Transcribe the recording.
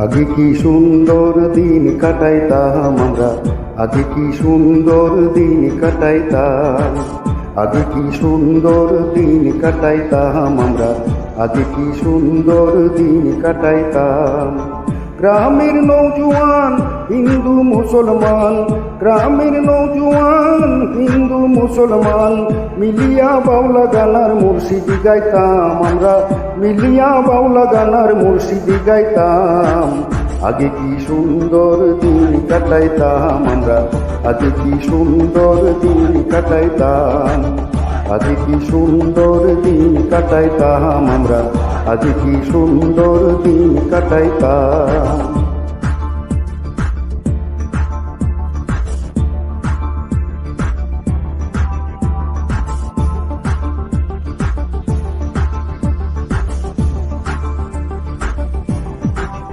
আগে কি সুন্দর দিন কাটাইতাম আমরা, আগে কি সুন্দর দিন কাটাইতাম, আগে কি সুন্দর দিন কাটাইতাম আমরা, আগে কি সুন্দর দিন কাটাইতাম। গ্রামের নৌজওয়ান হিন্দু মুসলমান, গ্রামের নৌজওয়ান হিন্দু মুসলমান মিলিয়া বাউলা গানার মুর্শিদি গাইতাম আমরা, মিলিয়া বাউলা গানার মুর্শিদি গাইতাম। আগে কি সুন্দর দিন কাটাইতাম আমরা, আগে কি সুন্দর দিন কাটাইতাম, আগে কি সুন্দর দিন কাটাইতাম আমরা, আগে কি সুন্দর দিন কাটাইতাম।